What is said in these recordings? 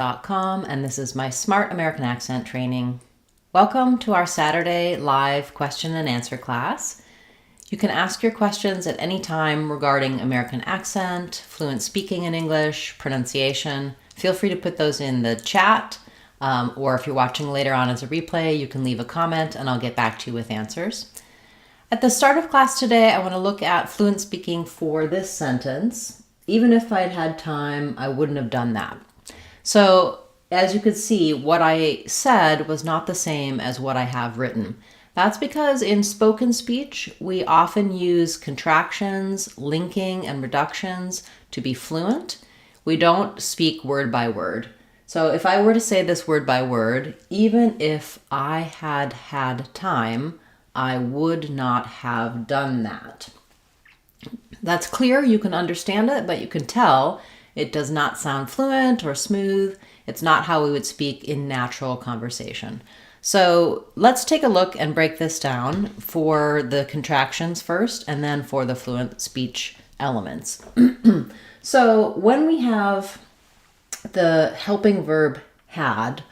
com, and this is my Smart American Accent training. Welcome to our Saturday live question and answer class. You can ask your questions at any time regarding American accent, fluent speaking in English, pronunciation. Feel free to put those in the chat, or if you're watching later on as a replay, you can leave a comment and I'll get back to you with answers. At the start of class today, I want to look at fluent speaking for this sentence. Even if I'd had time, I wouldn't have done that. So as you could see, what I said was not the same as what I have written. That's because in spoken speech, we often use contractions, linking, and reductions to be fluent. We don't speak word by word. So if I were to say this word by word, even if I had had time, I would not have done that. That's clear, you can understand it, but you can tell it does not sound fluent or smooth. It's not how we would speak in natural conversation. So let's take a look and break this down for the contractions first and then for the fluent speech elements. So when we have the helping verb had,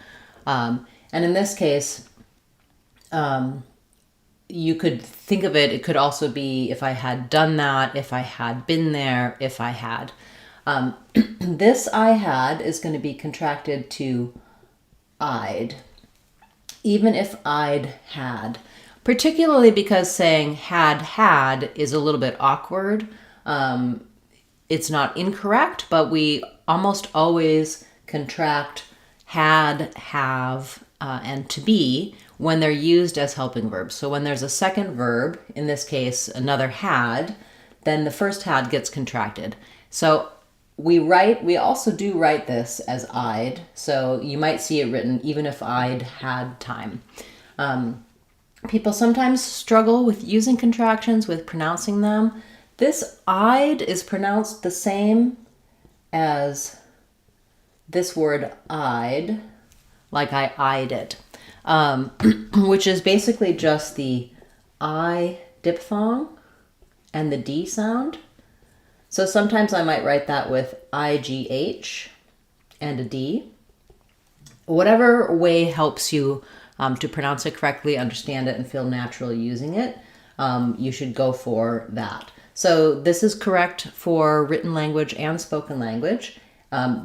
and in this case, you could think of it, it could also be if I had done that, if I had been there, if I had. This I had is going to be contracted to I'd, even if I'd had, particularly because saying had is a little bit awkward. It's not incorrect, but we almost always contract had, have, and to be when they're used as helping verbs. So when there's a second verb, in this case, another had, then the first had gets contracted. So we also do write this as I'd, so you might see it written even if I'd had time. People sometimes struggle with using contractions, with pronouncing them. This I'd is pronounced the same as this word I'd, like I eyed it, which is basically just the I diphthong and the D sound. So sometimes I might write that with IGH and a D. Whatever way helps you to pronounce it correctly, understand it, and feel natural using it, you should go for that. So this is correct for written language and spoken language.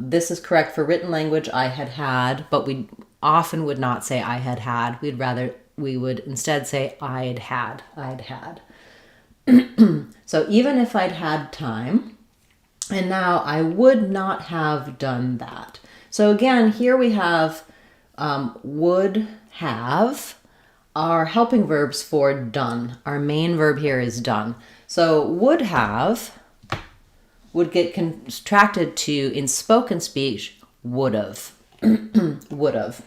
This is correct for written language, I had, but we often would not say I had. We would instead say I'd had. So even if I'd had time, and now I would not have done that. So again, here we have would have, our helping verbs for done. Our main verb here is done. So would have would get contracted to, in spoken speech, would have. Would have.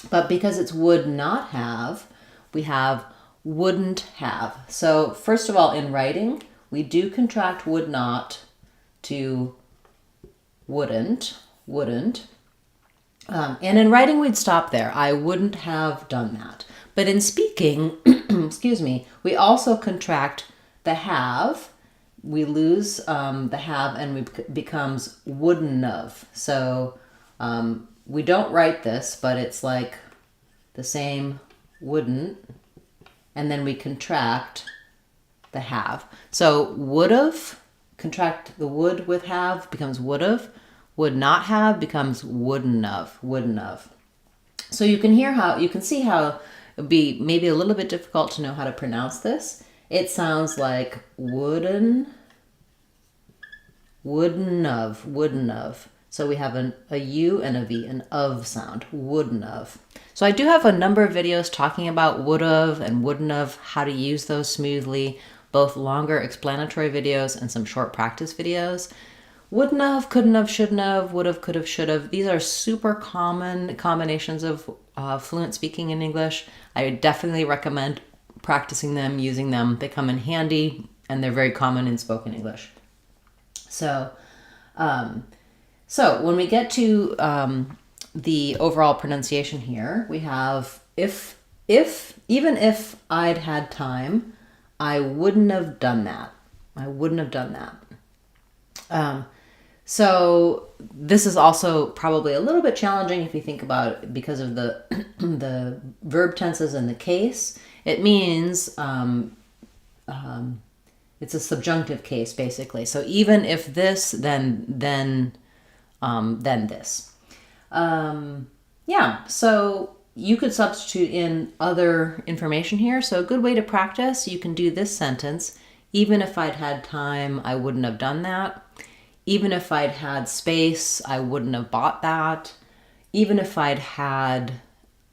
But because it's would not have, we have wouldn't have. So first of all, in writing, we do contract would not to wouldn't. And in writing, we'd stop there. I wouldn't have done that. But in speaking, excuse me, we also contract the have. We lose the have and it becomes wouldn't have. So we don't write this, but it's like the same wouldn't. And then we contract the have. So would have, contract the would with have, becomes would have. Would not have becomes wouldn't have. So you can see how it would be maybe a little bit difficult to know how to pronounce this. It sounds like wouldn't have. So we have a U and a V, an of sound, wouldn't have. So I do have a number of videos talking about would have and wouldn't have, how to use those smoothly, both longer explanatory videos and some short practice videos. Wouldn't have, couldn't have, shouldn't have, would have, could have, should have. These are super common combinations of fluent speaking in English. I definitely recommend practicing them, using them. They come in handy and they're very common in spoken English. So when we get to the overall pronunciation here, we have even if I'd had time, I wouldn't have done that. So this is also probably a little bit challenging if you think about it because of the the verb tenses and the case. It means it's a subjunctive case basically. So even if this, then this. Yeah. So you could substitute in other information here. So a good way to practice, you can do this sentence. Even if I'd had time, I wouldn't have done that. Even if I'd had space, I wouldn't have bought that. Even if I'd had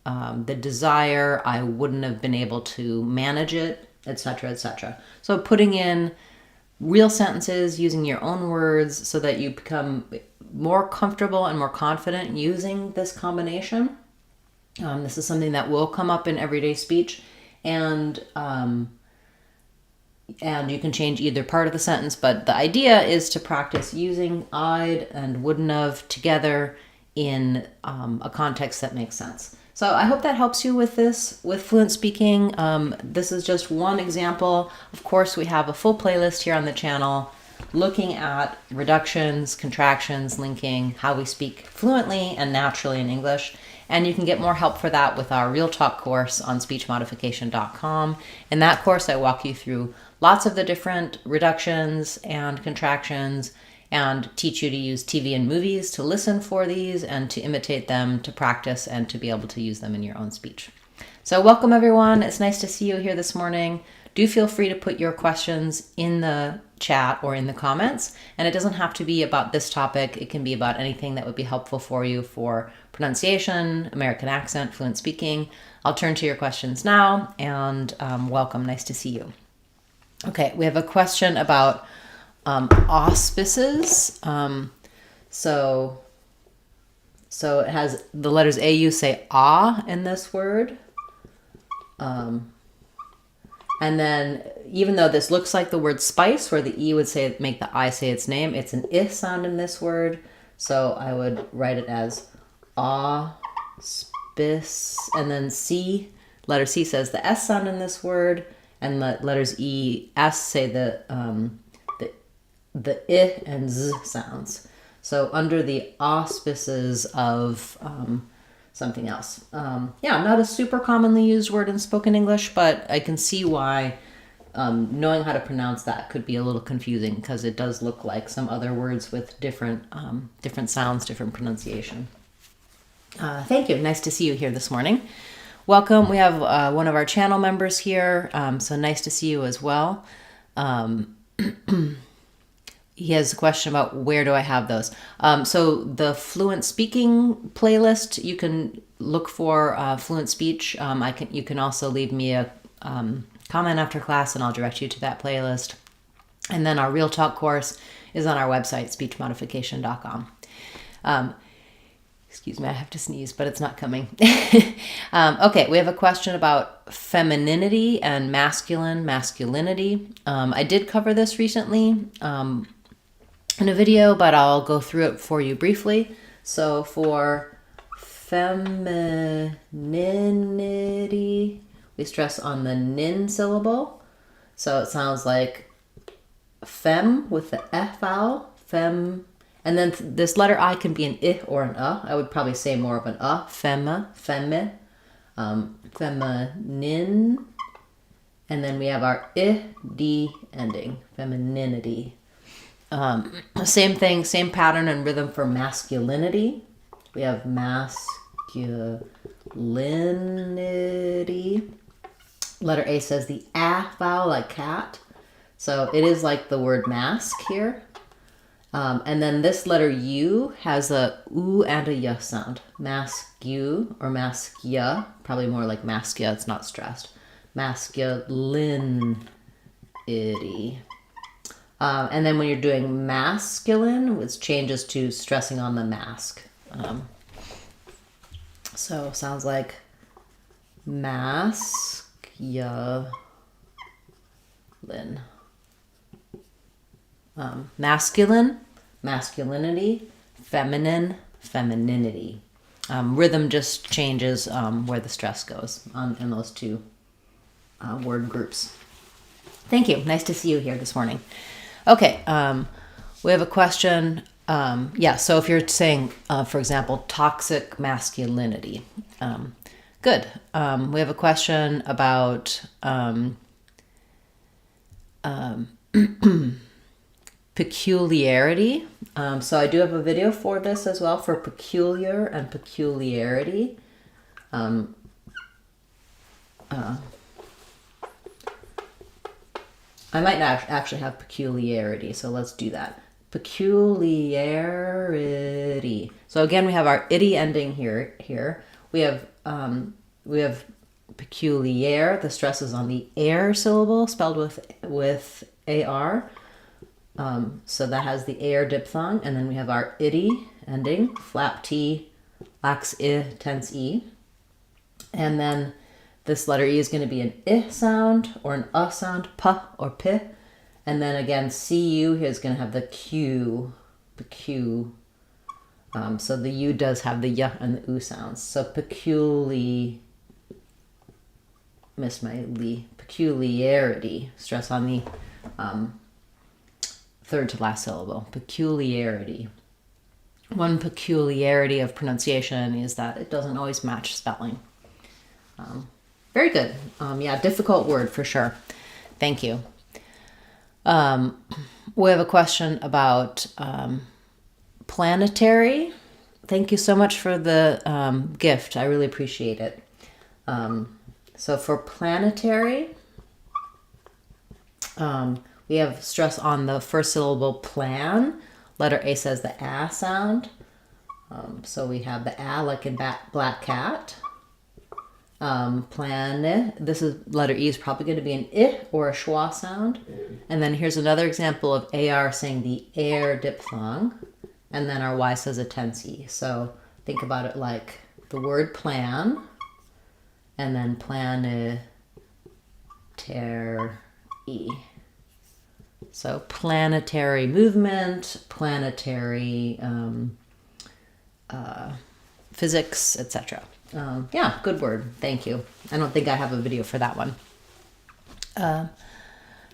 the desire, I wouldn't have been able to manage it, etc., etc. So putting in real sentences, using your own words so that you become more comfortable and more confident using this combination. This is something that will come up in everyday speech, and you can change either part of the sentence, but the idea is to practice using I'd and wouldn't have together in a context that makes sense. So I hope that helps you with this, with fluent speaking. This is just one example. Of course, we have a full playlist here on the channel looking at reductions, contractions, linking, how we speak fluently and naturally in English. And you can get more help for that with our Real Talk course on speechmodification.com. In that course, I walk you through lots of the different reductions and contractions and teach you to use TV and movies to listen for these and to imitate them, to practice, and to be able to use them in your own speech. So welcome, everyone. It's nice to see you here this morning. Do feel free to put your questions in the chat or in the comments. And it doesn't have to be about this topic. It can be about anything that would be helpful for you for pronunciation, American accent, fluent speaking. I'll turn to your questions now, and welcome. Nice to see you. Okay, we have a question about auspices. So it has the letters AU say ah in this word. And then even though this looks like the word spice, where the E would say make the I say its name, it's an I sound in this word. So I would write it as auspice, and then letter C says the S sound in this word, and the letters E, S say the I and Z sounds. So under the auspices of something else. Not a super commonly used word in spoken English, but I can see why knowing how to pronounce that could be a little confusing, because it does look like some other words with different sounds, different pronunciation. Thank you. Nice to see you here this morning. Welcome. We have one of our channel members here, so nice to see you as well. He has a question about where do I have those. So the fluent speaking playlist, you can look for fluent speech. You can also leave me a comment after class and I'll direct you to that playlist. And then our Real Talk course is on our website, speechmodification.com. Excuse me, I have to sneeze, but it's not coming. Okay, we have a question about femininity and masculinity. I did cover this recently in a video, but I'll go through it for you briefly. So for femininity, we stress on the nin syllable. So it sounds like fem with the F vowel, fem. And then this letter I can be an I or an I would probably say more of an femme, feminin. And then we have our I-D ending, femininity. Same thing, same pattern and rhythm for masculinity. We have masculinity. Letter A says the A vowel like cat. So it is like the word mask here. And then this letter U has a U and a Y sound. Mask-U or mask-ya, probably more like mask-ya, it's not stressed. Masculinity. And then when you're doing masculine, it changes to stressing on the mask. So sounds like masculine. Masculine, masculinity, feminine, femininity. Rhythm just changes where the stress goes in those two word groups. Thank you. Nice to see you here this morning. Okay, we have a question Yeah, so if you're saying, for example, toxic masculinity, good. We have a question about peculiarity. So I do have a video for this as well, for peculiar and peculiarity. I might not actually have peculiarity, so let's do that. Peculiarity. So again, we have our itty ending here. We have peculiar. The stress is on the air syllable, spelled with AR. So that has the air diphthong, and then we have our itty ending, flap T, lax I, tense E. And then this letter E is going to be an I sound or an sound, P or P. And then again, CU here is going to have the Q, the Q. So the U does have the Y and the U sounds. So peculiarity, stress on the third to last syllable, peculiarity. One peculiarity of pronunciation is that it doesn't always match spelling. Very good. Yeah, difficult word for sure. Thank you. We have a question about planetary. Thank you so much for the gift. I really appreciate it. So for planetary, we have stress on the first syllable plan. Letter A says the A sound. So we have the A like in black cat. Plan. This is letter E is probably going to be an I or a schwa sound. And then here's another example of AR saying the air diphthong. And then our Y says a tense E. So think about it like the word plan. And then planetary. So planetary movement, planetary physics, etc. Yeah, good word. Thank you. I don't think I have a video for that one.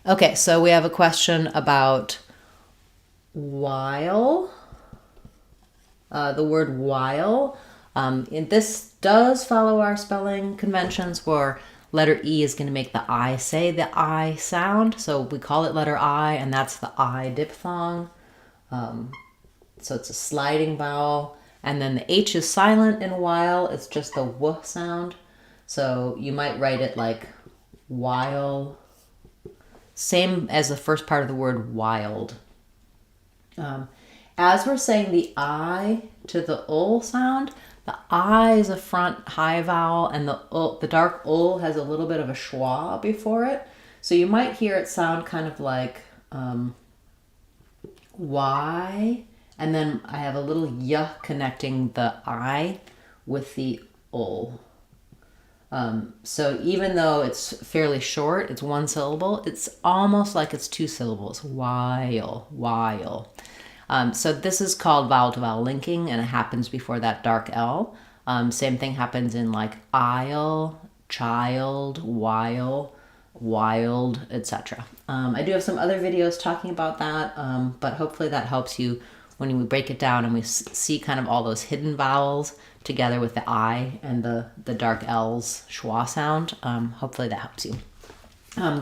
Okay, so we have a question about while. The word while. This does follow our spelling conventions where letter E is going to make the I say the I sound. So we call it letter I, and that's the I diphthong. So it's a sliding vowel. And then the H is silent in while. It's just the W sound. So you might write it like while. Same as the first part of the word wild. As we're saying the I to the ul sound, the I is a front high vowel, and the dark ul has a little bit of a schwa before it. So you might hear it sound kind of like Y, and then I have a little y connecting the I with the ul. So even though it's fairly short, it's one syllable, it's almost like it's two syllables, while. So this is called vowel to vowel linking, and it happens before that dark L. Same thing happens in like aisle, child, while, wild, etc. I do have some other videos talking about that, but hopefully that helps you when we break it down and we see kind of all those hidden vowels together with the I and the dark L's schwa sound. Hopefully that helps you.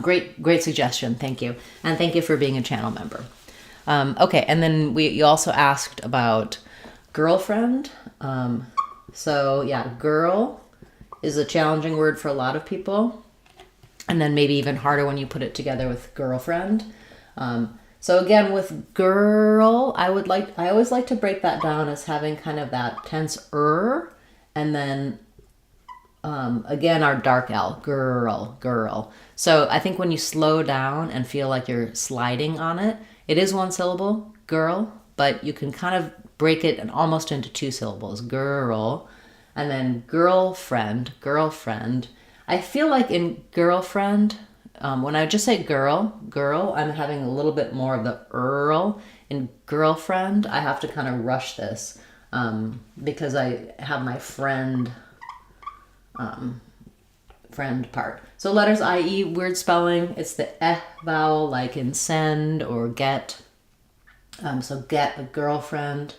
Great suggestion. Thank you. And thank you for being a channel member. Okay, and then you also asked about girlfriend. So yeah, girl is a challenging word for a lot of people. And then maybe even harder when you put it together with girlfriend. So again, with girl, I always like to break that down as having kind of that tense and then again our dark L, girl. So I think when you slow down and feel like you're sliding on it, it is one syllable, girl, but you can kind of break it almost into two syllables, girl, and then girlfriend. I feel like in girlfriend, when I just say girl, I'm having a little bit more of the earl. In girlfriend, I have to kind of rush this because I have my friend part. So letters IE, weird spelling. It's the vowel like in send or get. So get a girlfriend,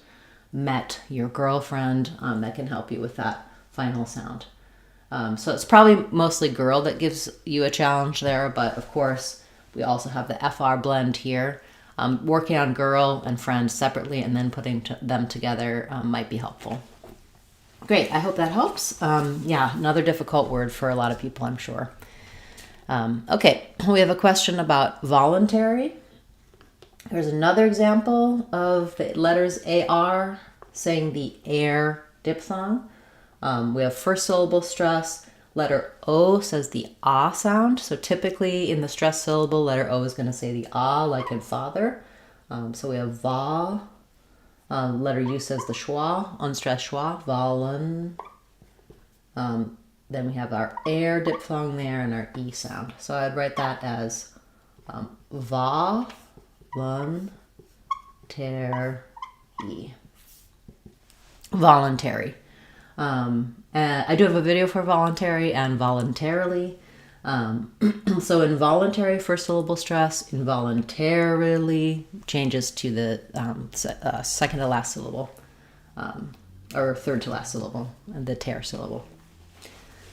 met your girlfriend. That can help you with that final sound. So it's probably mostly girl that gives you a challenge there, but of course we also have the FR blend here. Working on girl and friend separately and then putting them together might be helpful. Great, I hope that helps. Yeah, another difficult word for a lot of people, I'm sure. Okay, we have a question about voluntary. Here's another example of the letters AR saying the air diphthong. We have first syllable stress. Letter O says the ah sound. So typically in the stress syllable, letter O is going to say the ah, like in father. So we have va. Letter U says the schwa, unstressed schwa, valen. Then we have our air diphthong there and our E sound. So I'd write that as va, lun, ter, E. Voluntary. I do have a video for voluntary and voluntarily. So involuntary, first syllable stress, involuntarily changes to the second to last syllable, or third to last syllable, and the ter syllable.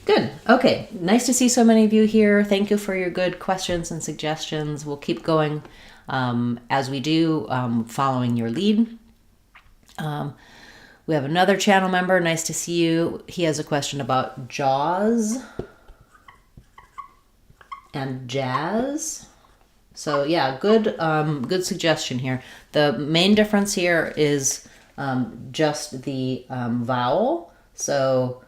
Good. Okay. Nice to see so many of you here. Thank you for your good questions and suggestions. We'll keep going as we do, following your lead. We have another channel member. Nice to see you. He has a question about jaws and jazz. So yeah, good suggestion here. The main difference here is just the vowel. So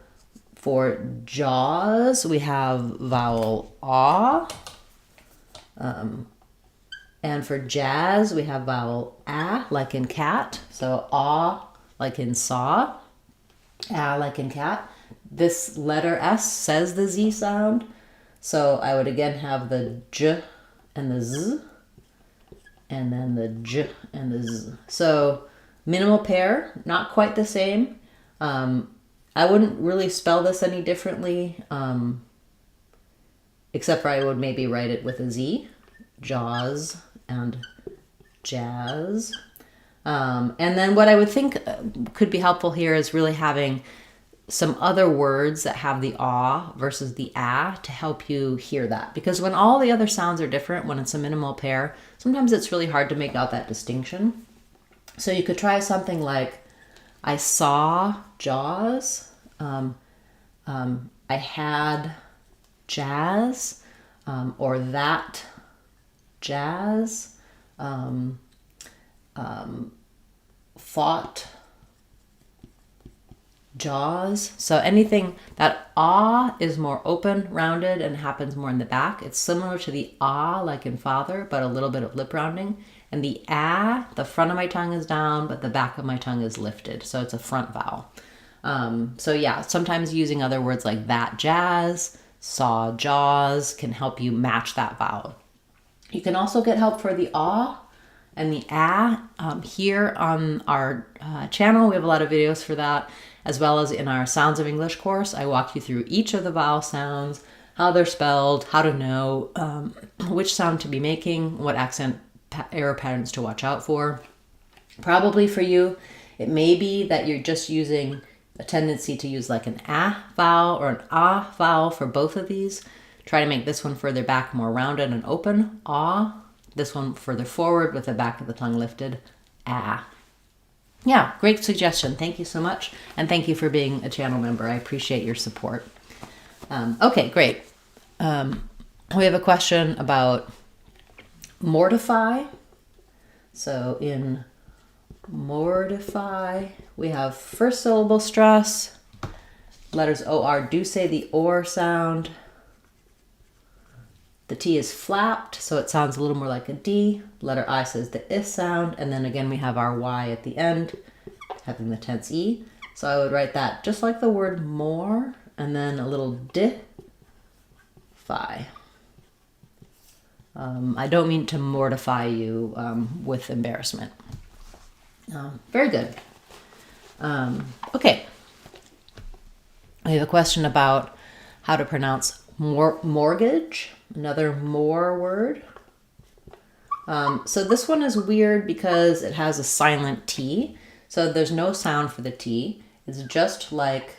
for jaws, we have vowel ah. And for jazz, we have vowel ah, like in cat. So ah, like in saw, ah, like in cat. This letter S says the Z sound. So I would again have the J and the Z, and then the J and the Z. So minimal pair, not quite the same. I wouldn't really spell this any differently, except for I would maybe write it with a Z, jaws and jazz. And then what I would think could be helpful here is really having some other words that have the ah versus the ah to help you hear that. Because when all the other sounds are different, when it's a minimal pair, sometimes it's really hard to make out that distinction. So you could try something like, I saw jaws, I had jazz, or that jazz, fought jaws. So anything that ah is more open, rounded, and happens more in the back. It's similar to the ah, like in father, but a little bit of lip rounding. And the ah, the front of my tongue is down, but the back of my tongue is lifted. So it's a front vowel. So yeah, sometimes using other words like that jazz, saw jaws can help you match that vowel. You can also get help for the ah and the ah. Here on our channel, we have a lot of videos for that, as well as in our Sounds of English course. I walk you through each of the vowel sounds, how they're spelled, how to know which sound to be making, what accent error patterns to watch out for. Probably for you, it may be that you're just using a tendency to use like an ah vowel or an ah vowel for both of these. Try to make this one further back, more rounded and open, ah. This one further forward with the back of the tongue lifted, ah. Yeah, great suggestion. Thank you so much. And thank you for being a channel member. I appreciate your support. Okay, great. We have a question about mortify. So in mortify, we have first syllable stress. Letters OR do say the OR sound. The T is flapped, so it sounds a little more like a D. Letter I says the I sound, and then again we have our Y at the end, having the tense E. So I would write that just like the word more, and then a little di-fi. I don't mean to mortify you with embarrassment. Very good. Okay. We have a question about how to pronounce mortgage, another more word. So this one is weird because it has a silent T. So there's no sound for the T. It's just like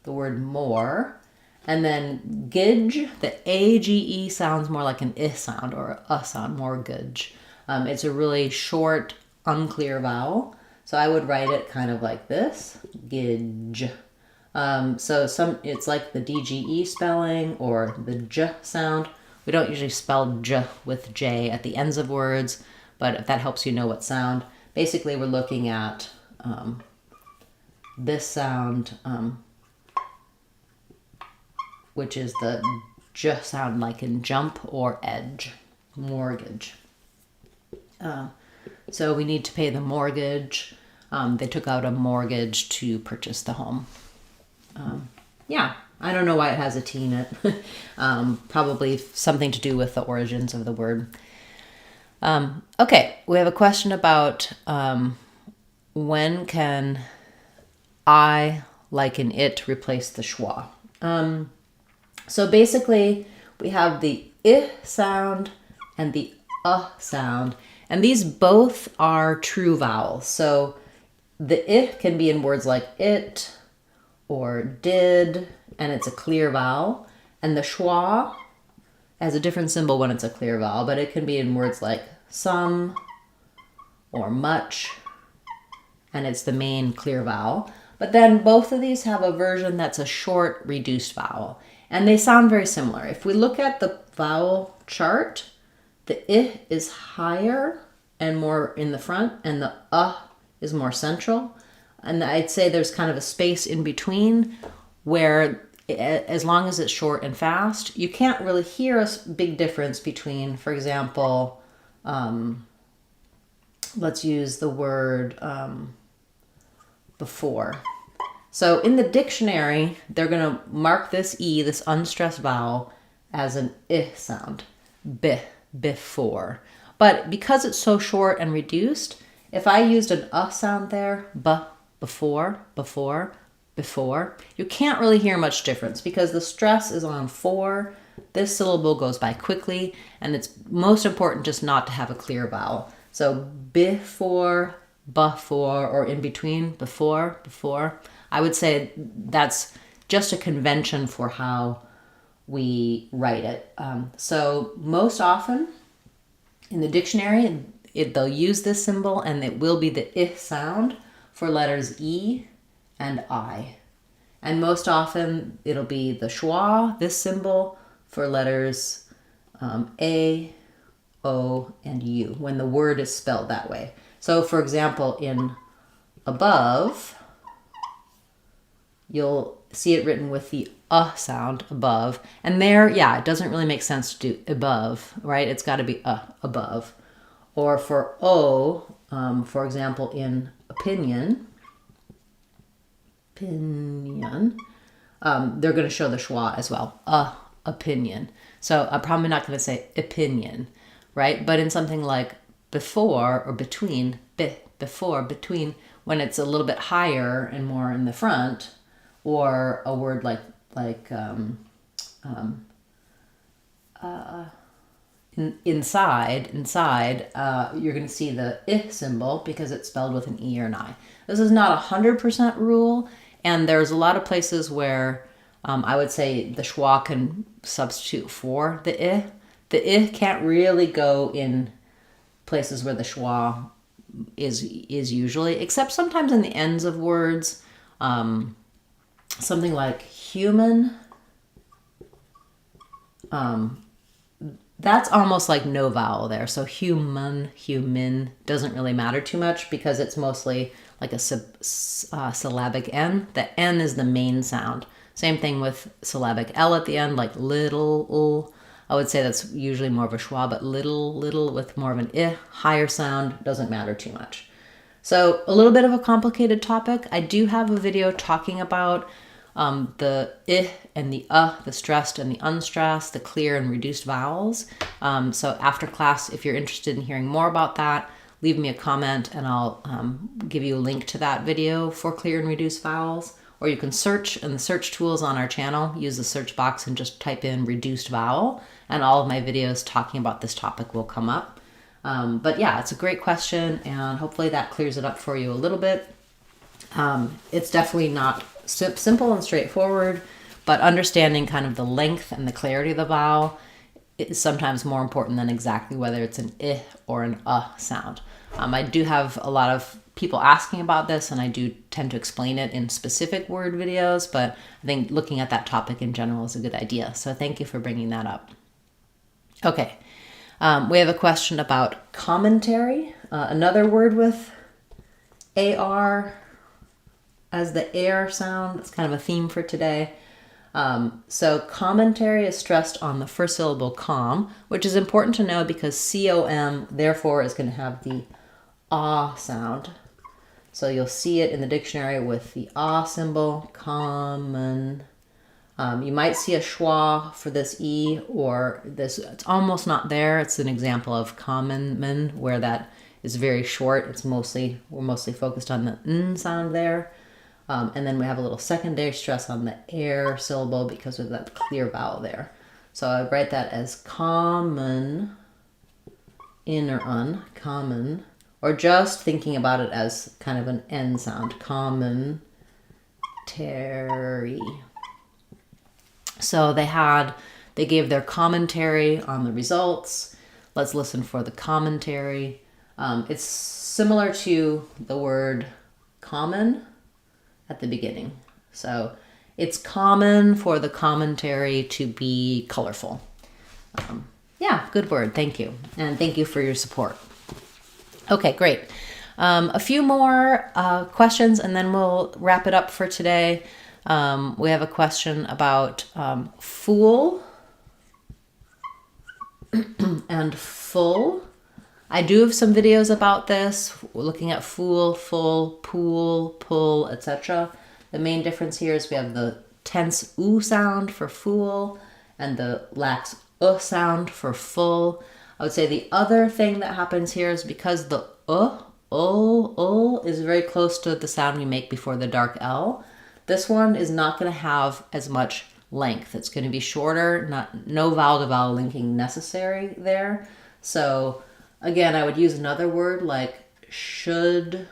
the word more. And then gidge, the A-G-E sounds more like an I sound or a sound, mortgage. It's a really short, unclear vowel. So I would write it kind of like this, gidge. It's like the DGE spelling or the J sound. We don't usually spell J with J at the ends of words, but if that helps you know what sound. Basically, we're looking at this sound, which is the J sound like in jump or edge, mortgage. So we need to pay the mortgage. They took out a mortgage to purchase the home. Yeah, I don't know why it has a T in it. Probably something to do with the origins of the word. Okay, we have a question about when can I, like in it, replace the schwa. So basically, we have the I sound and the sound, and these both are true vowels. So the I can be in words like it or did, and it's a clear vowel. And the schwa has a different symbol when it's a clear vowel, but it can be in words like some or much, and it's the main clear vowel. But then both of these have a version that's a short reduced vowel, and they sound very similar. If we look at the vowel chart, the I is higher and more in the front, and the is more central. And I'd say there's kind of a space in between where, as long as it's short and fast, you can't really hear a big difference between, for example, let's use the word before. So in the dictionary, they're going to mark this E, this unstressed vowel, as an I sound, before. But because it's so short and reduced, if I used an sound there, before, you can't really hear much difference because the stress is on for. This syllable goes by quickly, and it's most important just not to have a clear vowel. So before, or in between, before. I would say that's just a convention for how we write it. So most often in the dictionary, they'll use this symbol, and it will be the I sound for letters E and I. And most often it'll be the schwa, this symbol, for letters A, O, and U, when the word is spelled that way. So for example, in above, you'll see it written with the sound, above. And there, yeah, it doesn't really make sense to do above, right? It's got to be above. Or for O, for example, in opinion, they're going to show the schwa as well, opinion. So I'm probably not going to say opinion, right? But in something like before or between, before, between, when it's a little bit higher and more in the front, or a word like inside, you're going to see the I symbol because it's spelled with an E or an I. This is not 100% rule, and there's a lot of places where I would say the schwa can substitute for the I. The I can't really go in places where the schwa is usually, except sometimes in the ends of words. Something like human, that's almost like no vowel there. So human doesn't really matter too much because it's mostly like a syllabic N. The N is the main sound. Same thing with syllabic L at the end, like little. I would say that's usually more of a schwa, but little with more of an I, higher sound, doesn't matter too much. So a little bit of a complicated topic. I do have a video talking about the I and the the stressed and the unstressed, the clear and reduced vowels. So after class, if you're interested in hearing more about that, leave me a comment and I'll give you a link to that video for clear and reduced vowels. Or you can search in the search tools on our channel, use the search box and just type in reduced vowel, and all of my videos talking about this topic will come up. But yeah, it's a great question, and hopefully that clears it up for you a little bit. It's definitely not simple and straightforward, but understanding kind of the length and the clarity of the vowel is sometimes more important than exactly whether it's an I or an sound. I do have a lot of people asking about this, and I do tend to explain it in specific word videos, but I think looking at that topic in general is a good idea. So thank you for bringing that up. Okay, we have a question about commentary, another word with AR as the air sound. It's kind of a theme for today. So commentary is stressed on the first syllable com, which is important to know because com therefore is going to have the ah sound. So you'll see it in the dictionary with the ah symbol, common. You might see a schwa for this e or this. It's almost not there. It's an example of common where that is very short. We're mostly focused on the n sound there. And then we have a little secondary stress on the air syllable because of that clear vowel there. So I write that as common, in or un, common, or just thinking about it as kind of an N sound, commentary. So they gave their commentary on the results. Let's listen for the commentary. It's similar to the word common at the beginning. So it's common for the commentary to be colorful. Yeah, good word. Thank you. And thank you for your support. Okay, great. A few more questions and then we'll wrap it up for today. We have a question about fool and full. I do have some videos about this, looking at fool, full, pool, pull, etc. The main difference here is we have the tense oo sound for fool and the lax sound for full. I would say the other thing that happens here is because the is very close to the sound we make before the dark L. This one is not going to have as much length. It's going to be shorter, no vowel to vowel linking necessary there. So again, I would use another word like should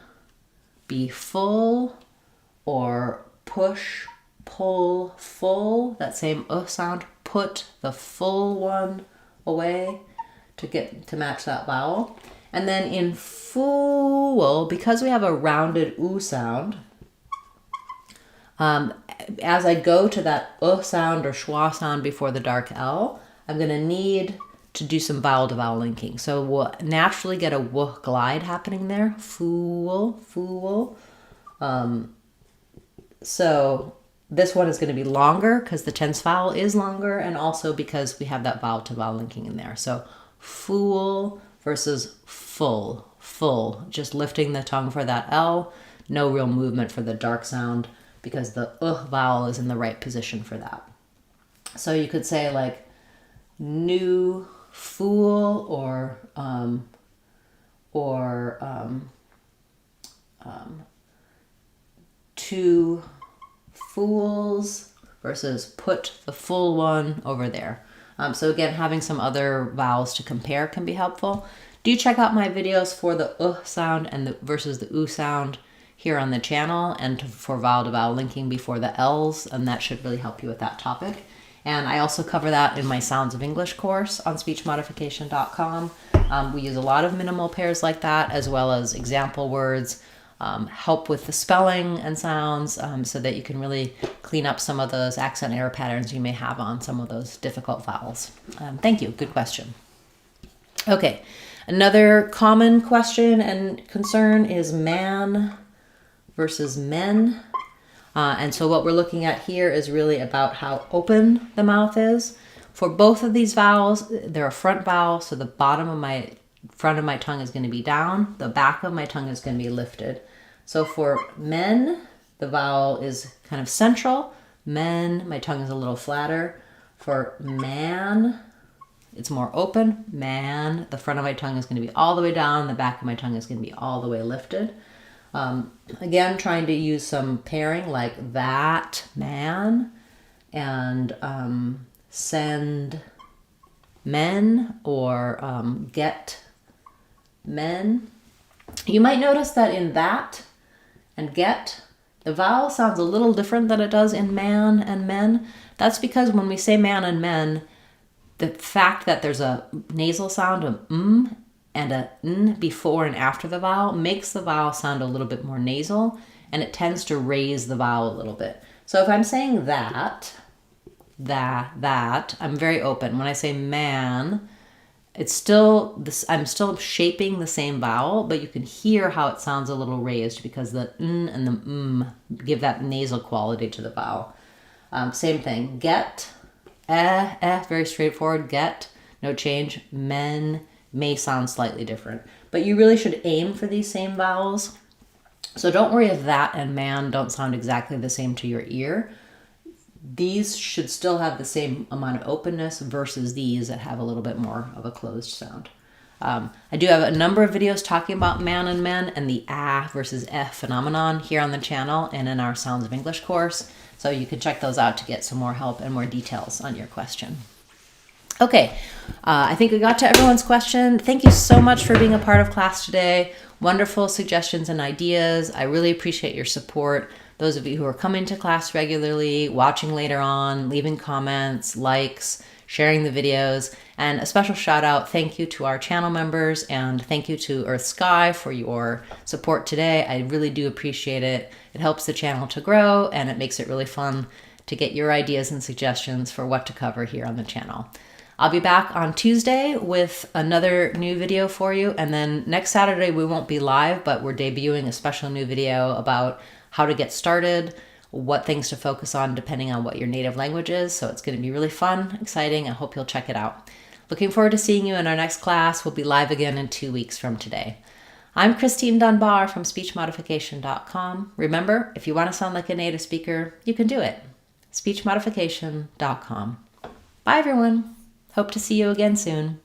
be full or push, pull, full. That same sound, put the full one away to match that vowel. And then in fool, because we have a rounded sound, as I go to that sound or schwa sound before the dark L, I'm going to need to do some vowel to vowel linking. So we'll naturally get a glide happening there. Fool. So this one is going to be longer because the tense vowel is longer and also because we have that vowel to vowel linking in there. So fool versus full. Just lifting the tongue for that L. No real movement for the dark sound because the vowel is in the right position for that. So you could say like new fool or two fools versus put the full one over there. So again, having some other vowels to compare can be helpful. Do check out my videos for the sound and versus the sound here on the channel and for vowel to vowel linking before the L's, and that should really help you with that topic. And I also cover that in my Sounds of English course on speechmodification.com. We use a lot of minimal pairs like that, as well as example words, help with the spelling and sounds, so that you can really clean up some of those accent error patterns you may have on some of those difficult vowels. Thank you. Good question. Okay. Another common question and concern is man versus men. And so what we're looking at here is really about how open the mouth is. For both of these vowels, they're a front vowel, so the front of my tongue is going to be down, the back of my tongue is going to be lifted. So for men, the vowel is kind of central. Men, my tongue is a little flatter. For man, it's more open. Man, the front of my tongue is going to be all the way down, the back of my tongue is going to be all the way lifted. Again, trying to use some pairing like that man and send men or get men. You might notice that in that and get, the vowel sounds a little different than it does in man and men. That's because when we say man and men, the fact that there's a nasal sound of and a n before and after the vowel makes the vowel sound a little bit more nasal, and it tends to raise the vowel a little bit. So if I'm saying that, I'm very open. When I say man, it's still this, I'm still shaping the same vowel, but you can hear how it sounds a little raised because the n and the give that nasal quality to the vowel. Same thing. Get, very straightforward. Get, no change. Men may sound slightly different, but you really should aim for these same vowels. So don't worry if that and man don't sound exactly the same to your ear. These should still have the same amount of openness versus these that have a little bit more of a closed sound. I do have a number of videos talking about man and men and the versus phenomenon here on the channel and in our Sounds of English course. So you can check those out to get some more help and more details on your question. Okay, I think we got to everyone's question. Thank you so much for being a part of class today. Wonderful suggestions and ideas. I really appreciate your support. Those of you who are coming to class regularly, watching later on, leaving comments, likes, sharing the videos, and a special shout out, thank you to our channel members, and thank you to Earth Sky for your support today. I really do appreciate it. It helps the channel to grow, and it makes it really fun to get your ideas and suggestions for what to cover here on the channel. I'll be back on Tuesday with another new video for you, and then next Saturday we won't be live, but we're debuting a special new video about how to get started, what things to focus on depending on what your native language is. So it's going to be really fun, exciting. I hope you'll check it out. Looking forward to seeing you in our next class. We'll be live again in 2 weeks from today. I'm Christine Dunbar from speechmodification.com. Remember, if you want to sound like a native speaker, you can do it. speechmodification.com. Bye, everyone. Hope to see you again soon.